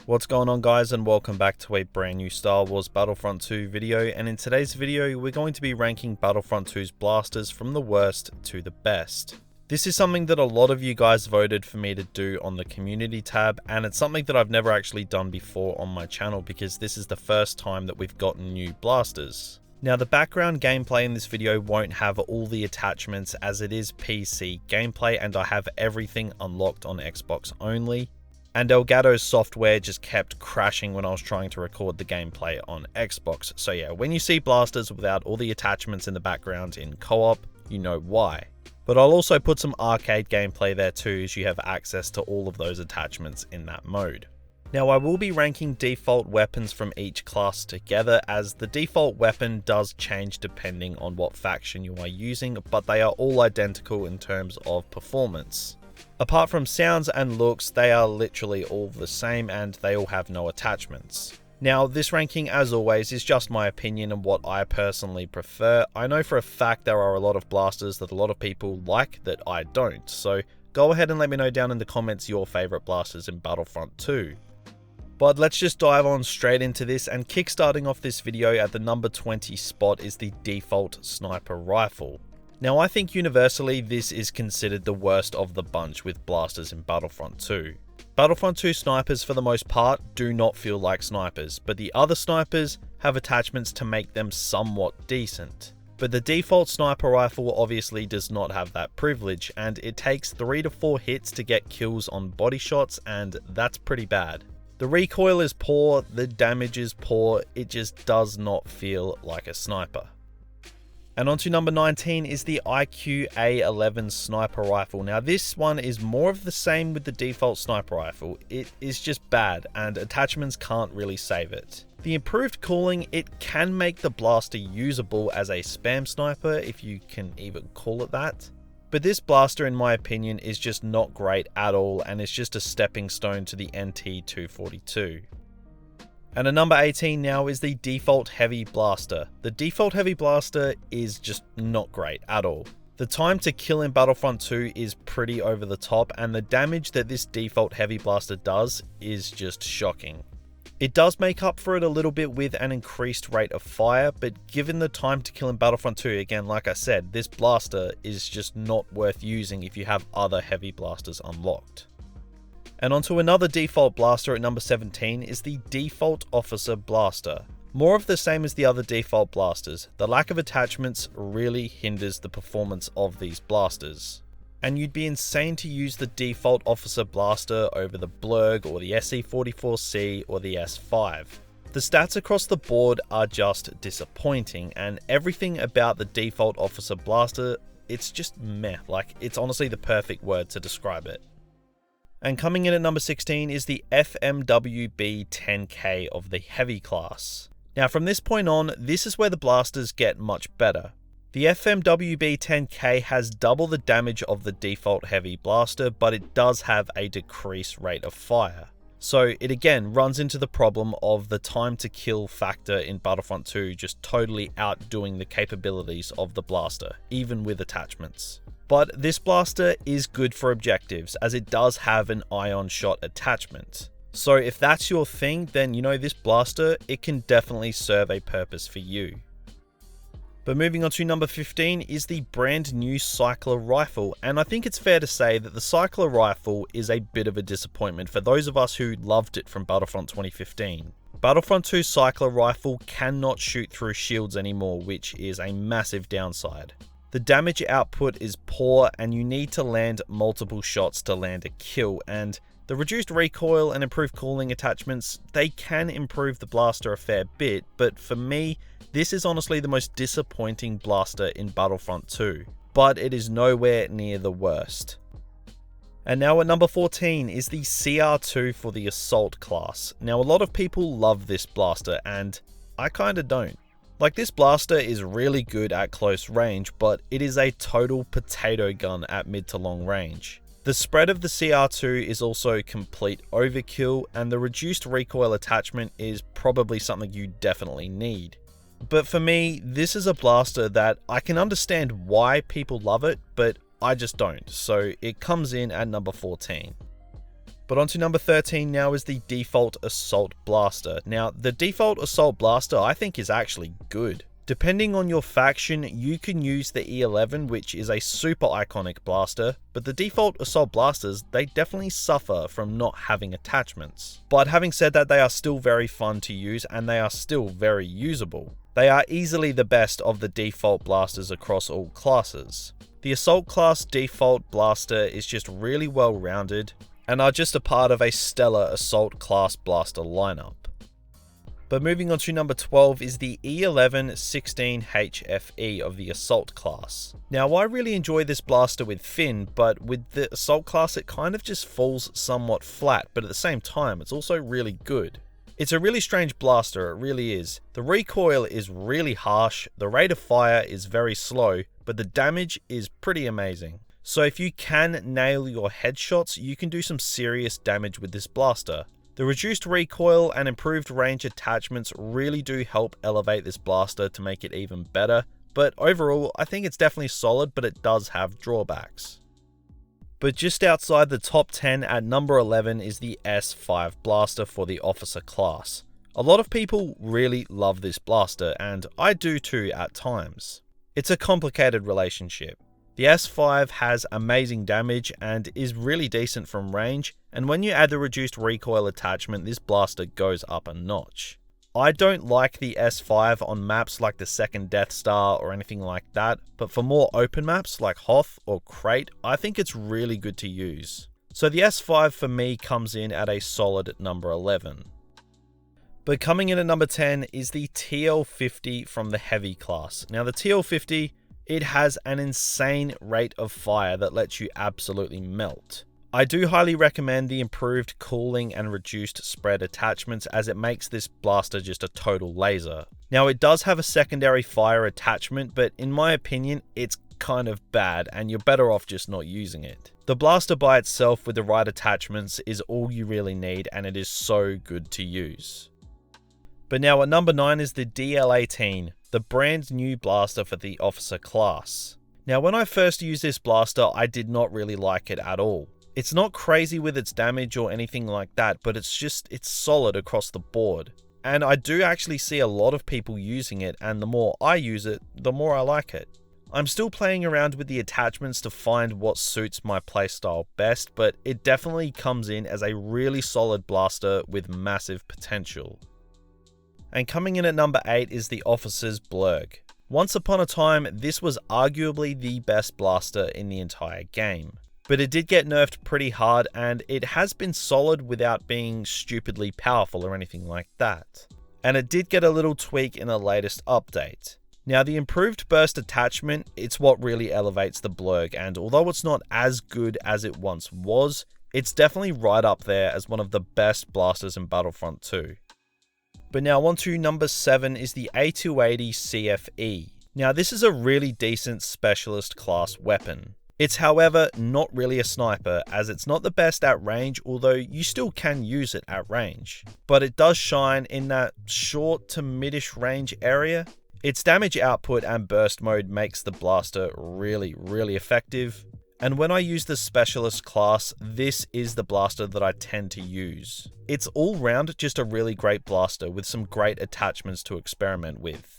What's going on, guys, and welcome back to a brand new Star Wars Battlefront 2 video. And in today's video we're going to be ranking Battlefront 2's blasters from the worst to the best. This is something that a lot of you guys voted for me to do on the community tab, and it's something that I've never actually done before on my channel because this is the first time that we've gotten new blasters. Now, the background gameplay in this video won't have all the attachments as it is PC gameplay and I have everything unlocked on Xbox only. And Elgato's software just kept crashing when I was trying to record the gameplay on Xbox. So yeah, when you see blasters without all the attachments in the background in co-op, you know why. But I'll also put some arcade gameplay there too, as you have access to all of those attachments in that mode. Now, I will be ranking default weapons from each class together, as the default weapon does change depending on what faction you are using, but they are all identical in terms of performance. Apart from sounds and looks, they are literally all the same and they all have no attachments. Now, this ranking, as always, is just my opinion and what I personally prefer. I know for a fact there are a lot of blasters that a lot of people like that I don't, so go ahead and let me know down in the comments your favourite blasters in Battlefront 2. But let's just dive on straight into this, and kickstarting off this video at the number 20 spot is the default sniper rifle. Now, I think universally this is considered the worst of the bunch with blasters in Battlefront 2. Battlefront 2 snipers for the most part do not feel like snipers, but the other snipers have attachments to make them somewhat decent. But the default sniper rifle obviously does not have that privilege, and it takes 3 to 4 hits to get kills on body shots, and that's pretty bad. The recoil is poor, the damage is poor, it just does not feel like a sniper. And on to number 19 is the IQ11 Sniper rifle. Now, this one is more of the same with the default sniper rifle. It is just bad and attachments can't really save it. The improved cooling, it can make the blaster usable as a spam sniper, if you can even call it that. But this blaster, in my opinion, is just not great at all and is just a stepping stone to the NT242. And at number 18 now is the default heavy blaster. The default heavy blaster is just not great at all. The time to kill in Battlefront 2 is pretty over the top, and the damage that this default heavy blaster does is just shocking. It does make up for it a little bit with an increased rate of fire, but given the time to kill in Battlefront 2, again, like I said, this blaster is just not worth using if you have other heavy blasters unlocked. And onto another default blaster at number 17 is the default officer blaster. More of the same as the other default blasters. The lack of attachments really hinders the performance of these blasters. And you'd be insane to use the default officer blaster over the Theblerg or the SE44C or the S5. The stats across the board are just disappointing, and everything about the default officer blaster, it's just meh. Like, it's honestly the perfect word to describe it. And coming in at number 16 is the FMWB 10K of the heavy class. Now, from this point on, this is where the blasters get much better. The FMWB 10K has double the damage of the default heavy blaster, but it does have a decreased rate of fire. So it again runs into the problem of the time to kill factor in Battlefront 2 just totally outdoing the capabilities of the blaster, even with attachments. But this blaster is good for objectives, as it does have an ion shot attachment. So if that's your thing, then you know this blaster, it can definitely serve a purpose for you. But moving on to number 15 is the brand new Cycler rifle, and I think it's fair to say that the Cycler rifle is a bit of a disappointment for those of us who loved it from Battlefront 2015. Battlefront 2 Cycler rifle cannot shoot through shields anymore, which is a massive downside. The damage output is poor and you need to land multiple shots to land a kill, and the reduced recoil and improved cooling attachments, they can improve the blaster a fair bit, but for me, this is honestly the most disappointing blaster in Battlefront 2, but it is nowhere near the worst. And now at number 14 is the CR2 for the Assault class. Now, a lot of people love this blaster and I kinda don't. Like, this blaster is really good at close range, but it is a total potato gun at mid to long range. The spread of the CR2 is also complete overkill, and the reduced recoil attachment is probably something you definitely need. But for me, this is a blaster that I can understand why people love it, but I just don't, so it comes in at number 14. But on to number 13 now is the default Assault Blaster. Now, the default Assault Blaster I think is actually good. Depending on your faction, you can use the E11, which is a super iconic blaster, but the default Assault Blasters, they definitely suffer from not having attachments. But having said that, they are still very fun to use and they are still very usable. They are easily the best of the default blasters across all classes. The Assault class default blaster is just really well rounded and are just a part of a stellar Assault class blaster lineup. But moving on to number 12 is the E11 16 HFE of the Assault class. Now I really enjoy this blaster with Finn, but with the Assault class it kind of just falls somewhat flat, but at the same time it's also really good. It's a really strange blaster, it really is. The recoil is really harsh, the rate of fire is very slow, but the damage is pretty amazing. So if you can nail your headshots, you can do some serious damage with this blaster. The reduced recoil and improved range attachments really do help elevate this blaster to make it even better, but overall I think it's definitely solid, but it does have drawbacks. But just outside the top 10 at number 11 is the S5 blaster for the officer class. A lot of people really love this blaster, and I do too at times. It's a complicated relationship. The S5 has amazing damage and is really decent from range, and when you add the reduced recoil attachment, this blaster goes up a notch. I don't like the S5 on maps like the second Death Star or anything like that, but for more open maps like Hoth or Crate, I think it's really good to use. So the S5 for me comes in at a solid number 11. But coming in at number 10 is the TL50 from the Heavy class. Now the TL50, it has an insane rate of fire that lets you absolutely melt. I do highly recommend the improved cooling and reduced spread attachments, as it makes this blaster just a total laser. Now it does have a secondary fire attachment, but in my opinion it's kind of bad and you're better off just not using it. The blaster by itself with the right attachments is all you really need, and it is so good to use. But now at number 9 is the DL18, the brand new blaster for the officer class. Now when I first used this blaster, I did not really like it at all. It's not crazy with its damage or anything like that, but it's solid across the board. And I do actually see a lot of people using it, and the more I use it, the more I like it. I'm still playing around with the attachments to find what suits my playstyle best, but it definitely comes in as a really solid blaster with massive potential. And coming in at number 8 is the Officer's Blurg. Once upon a time, this was arguably the best blaster in the entire game. But it did get nerfed pretty hard, and it has been solid without being stupidly powerful or anything like that. And it did get a little tweak in the latest update. Now the improved burst attachment, it's what really elevates the Blurg, and although it's not as good as it once was, it's definitely right up there as one of the best blasters in Battlefront 2. But now on to number 7 is the A280 CFE. Now this is a really decent specialist class weapon. It's however not really a sniper, as it's not the best at range, although you still can use it at range. But it does shine in that short to mid-ish range area. Its damage output and burst mode makes the blaster really effective. And when I use the specialist class, this is the blaster that I tend to use. It's all round just a really great blaster with some great attachments to experiment with.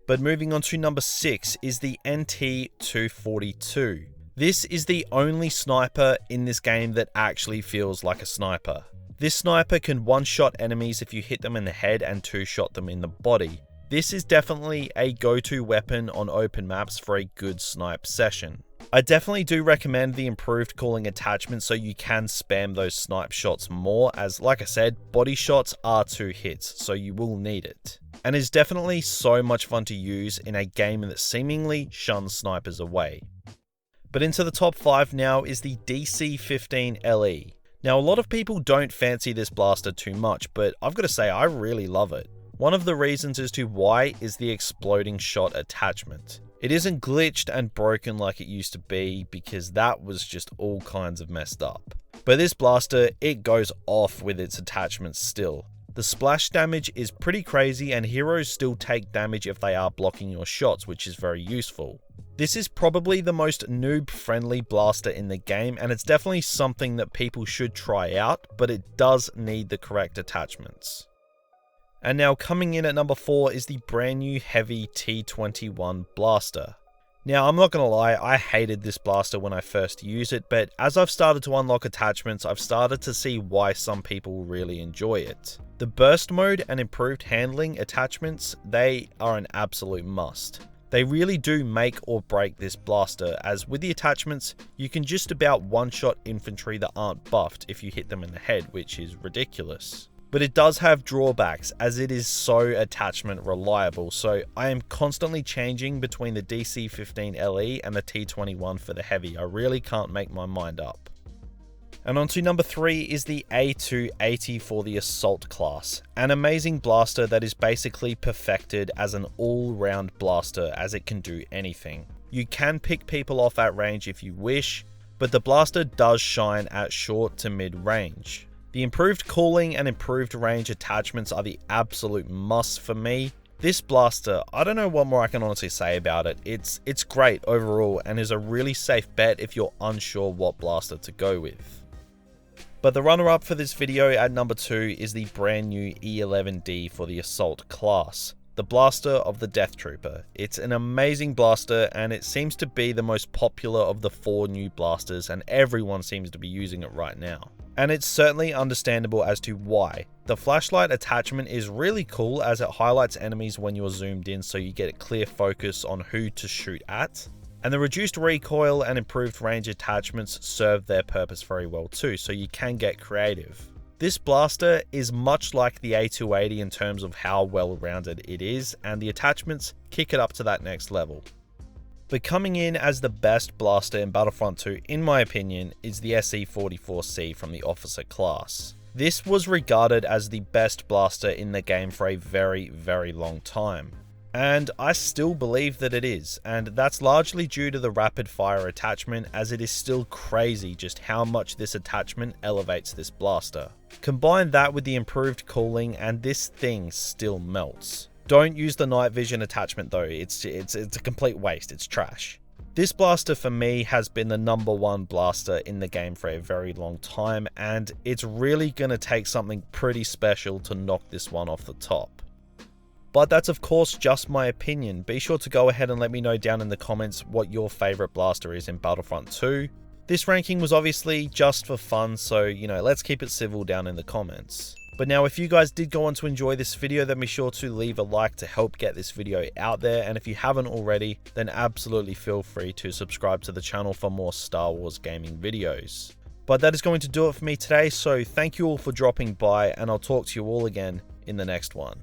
But moving on to number 6 is the NT242. This is the only sniper in this game that actually feels like a sniper. This sniper can one-shot enemies if you hit them in the head and two-shot them in the body. This is definitely a go-to weapon on open maps for a good snipe session. I definitely do recommend the improved cooling attachment so you can spam those snipe shots more, as like I said, body shots are 2 hits, so you will need it. And is definitely so much fun to use in a game that seemingly shuns snipers away. But into the top 5 now is the DC-15LE. Now a lot of people don't fancy this blaster too much, but I've got to say I really love it. One of the reasons as to why is the exploding shot attachment. It isn't glitched and broken like it used to be, because that was just all kinds of messed up. But this blaster, it goes off with its attachments still. The splash damage is pretty crazy and heroes still take damage if they are blocking your shots, which is very useful. This is probably the most noob friendly blaster in the game, and it's definitely something that people should try out, but it does need the correct attachments. And now coming in at number 4 is the brand new heavy T21 blaster. Now I'm not gonna lie, I hated this blaster when I first used it, but as I've started to unlock attachments, I've started to see why some people really enjoy it. The burst mode and improved handling attachments, they are an absolute must. They really do make or break this blaster, as with the attachments, you can just about one-shot infantry that aren't buffed if you hit them in the head, which is ridiculous. But it does have drawbacks, as it is so attachment reliable, so I am constantly changing between the DC-15 LE and the T21 for the heavy. I really can't make my mind up. And on to number 3 is the A280 for the Assault class, an amazing blaster that is basically perfected as an all-round blaster, as it can do anything. You can pick people off at range if you wish, but the blaster does shine at short to mid range. The improved cooling and improved range attachments are the absolute must for me. This blaster, I don't know what more I can honestly say about it. It's great overall and is a really safe bet if you're unsure what blaster to go with. But the runner-up for this video at number 2 is the brand new E11D for the Assault class, the blaster of the Death Trooper. It's an amazing blaster and it seems to be the most popular of the 4 new blasters, and everyone seems to be using it right now. And it's certainly understandable as to why. The flashlight attachment is really cool as it highlights enemies when you're zoomed in, so you get a clear focus on who to shoot at. And the reduced recoil and improved range attachments serve their purpose very well too, so you can get creative. This blaster is much like the A280 in terms of how well rounded it is, and the attachments kick it up to that next level. But coming in as the best blaster in Battlefront 2, in my opinion, is the SE44C from the Officer class. This was regarded as the best blaster in the game for a very, very long time. And I still believe that it is, and that's largely due to the rapid fire attachment, as it is still crazy just how much this attachment elevates this blaster. Combine that with the improved cooling and this thing still melts. Don't use the night vision attachment though, it's a complete waste, it's trash. This blaster for me has been the number 1 blaster in the game for a very long time, and it's really gonna take something pretty special to knock this one off the top. But that's of course just my opinion. Be sure to go ahead and let me know down in the comments what your favorite blaster is in Battlefront 2. This ranking was obviously just for fun, so let's keep it civil down in the comments. But now if you guys did go on to enjoy this video, then be sure to leave a like to help get this video out there, and if you haven't already, then absolutely feel free to subscribe to the channel for more Star Wars gaming videos. But that is going to do it for me today, so thank you all for dropping by, and I'll talk to you all again in the next one.